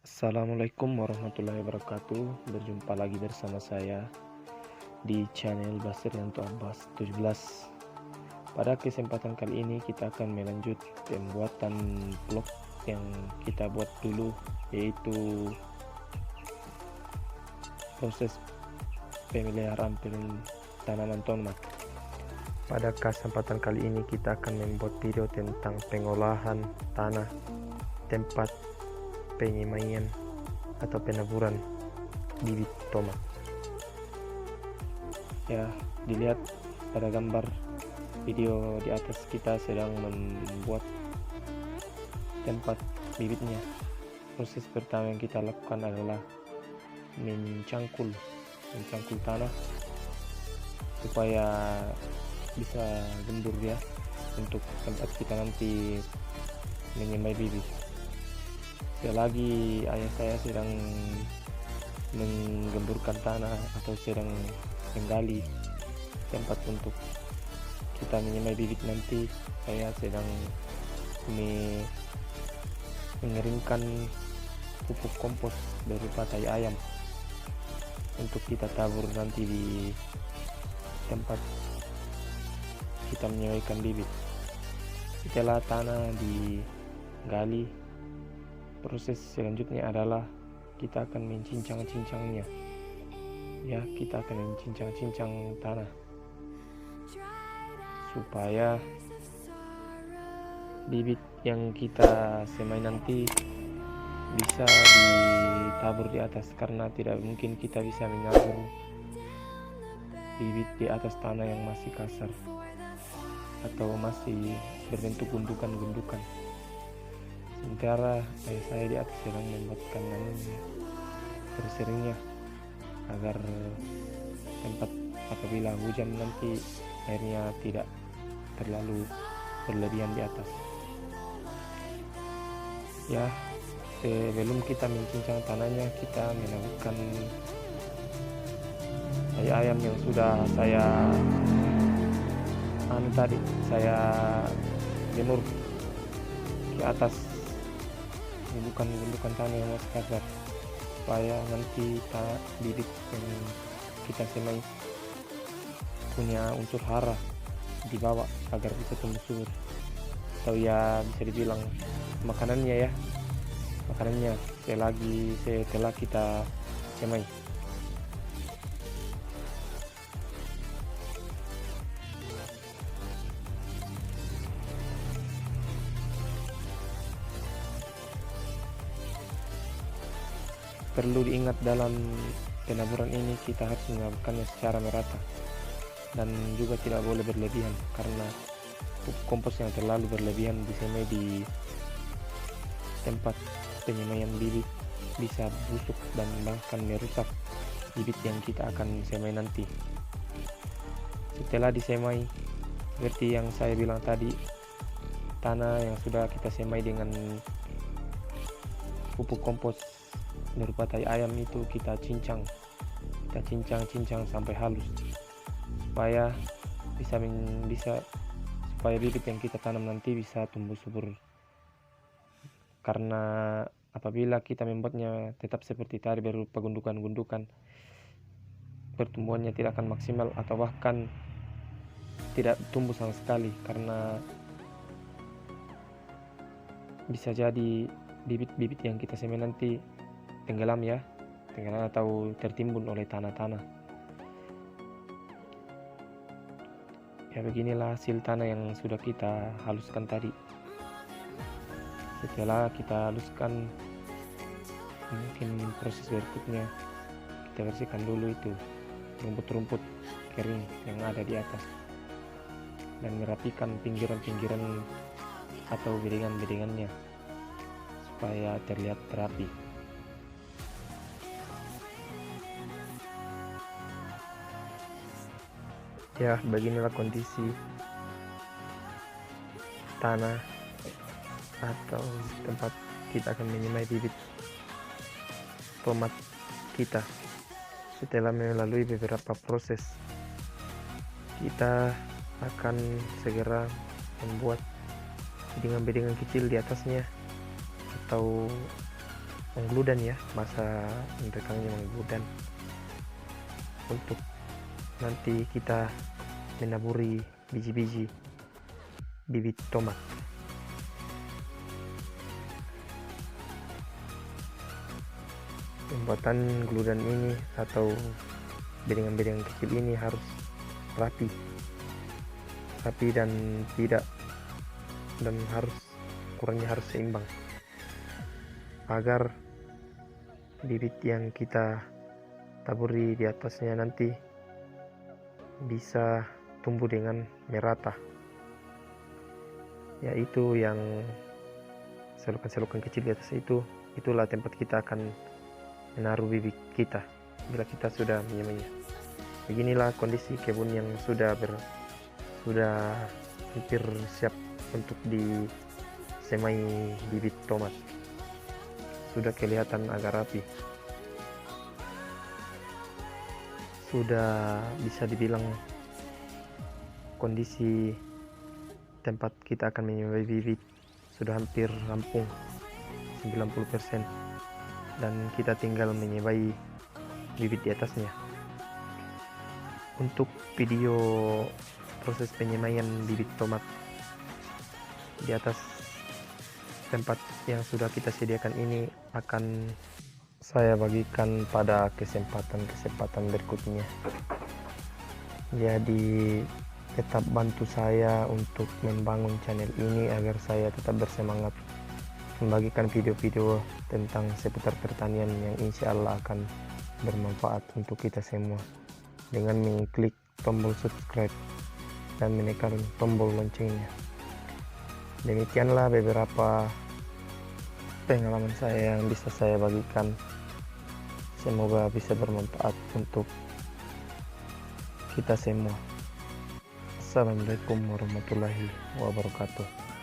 Assalamualaikum warahmatullahi wabarakatuh. Berjumpa lagi bersama saya di channel Basrianto Abbas 17. Pada kesempatan kali ini kita akan melanjut pembuatan vlog yang kita buat dulu, yaitu proses pemeliharaan tanaman tomat. Pada kesempatan kali ini kita akan membuat video tentang pengolahan tanah, tempat penyemaian atau penaburan bibit tomat. Ya, dilihat pada gambar video di atas, kita sedang membuat tempat bibitnya. Proses pertama yang kita lakukan adalah mencangkul tanah supaya bisa gembur ya, untuk tempat kita nanti menyemai bibit. Selagi ayah saya sedang menggemburkan tanah atau sedang menggali tempat untuk kita menyemai bibit nanti, saya sedang mengeringkan pupuk kompos berupa tai ayam untuk kita tabur nanti di tempat kita menyemaikan bibit. Setelah tanah digali, proses selanjutnya adalah kita akan mencincang-cincangnya. Ya, kita akan mencincang-cincang tanah supaya bibit yang kita semai nanti bisa ditabur di atas, karena tidak mungkin kita bisa menabur bibit di atas tanah yang masih kasar atau masih berbentuk gundukan-gundukan. Sementara ayah saya di atas sedang membuatkan terseringnya agar tempat apabila hujan nanti airnya tidak terlalu berlebihan di atas. Ya, sebelum kita mencincang tanahnya, kita menaburkan tai ayam yang sudah saya jemur ke atas gundukan tanah yang masih kasar, supaya nanti bibit yang kita semai punya unsur hara di bawah agar bisa tumbuh subur, atau ya bisa dibilang makanannya setelah kita semai. Perlu diingat, dalam penaburan ini kita harus melakukannya secara merata dan juga tidak boleh berlebihan, karena pupuk kompos yang terlalu berlebihan disemai di tempat penyemaian bibit bisa busuk dan bahkan merusak bibit yang kita akan semai nanti. Setelah disemai, seperti yang saya bilang tadi, tanah yang sudah kita semai dengan pupuk kompos berupa tai ayam itu kita cincang sampai halus, supaya supaya bibit yang kita tanam nanti bisa tumbuh subur. Karena apabila kita membuatnya tetap seperti tadi berupa gundukan-gundukan, pertumbuhannya tidak akan maksimal atau bahkan tidak tumbuh sama sekali, karena bisa jadi bibit-bibit yang kita semai nanti tenggelam atau tertimbun oleh tanah-tanah. Ya, beginilah hasil tanah yang sudah kita haluskan tadi. Setelah kita haluskan, mungkin proses berikutnya kita bersihkan dulu itu rumput-rumput kering yang ada di atas dan merapikan pinggiran-pinggiran atau bedengan-bedengannya supaya terlihat rapi. Ya, beginilah kondisi tanah atau tempat kita akan menyemai bibit tomat kita setelah melalui beberapa proses kita akan segera membuat bedingan-bedingan kecil di atasnya, atau menggludan ya, masa merekangnya menggludan, untuk nanti kita menaburi biji-biji bibit tomat. Pembuatan gludan ini atau bedingan-bedingan kecil ini harus rapi dan harus ukurannya harus seimbang agar bibit yang kita taburi di atasnya nanti bisa tumbuh dengan merata, yaitu yang selokan-selokan kecil di atas itulah tempat kita akan menaruh bibit kita bila kita sudah menyemainya. Beginilah kondisi kebun yang sudah hampir siap untuk disemai bibit tomat. Sudah kelihatan agak rapi, sudah bisa dibilang kondisi tempat kita akan menyemai bibit sudah hampir rampung 90%, dan kita tinggal menyebai bibit di atasnya. Untuk video proses penyemaian bibit tomat di atas tempat yang sudah kita sediakan ini akan saya bagikan pada kesempatan berikutnya. Jadi tetap bantu saya untuk membangun channel ini agar saya tetap bersemangat membagikan video-video tentang seputar pertanian yang insya Allah akan bermanfaat untuk kita semua, dengan mengklik tombol subscribe dan menekan tombol loncengnya. Demikianlah beberapa pengalaman saya yang bisa saya bagikan. Semoga bisa bermanfaat untuk kita semua. Assalamualaikum warahmatullahi wabarakatuh.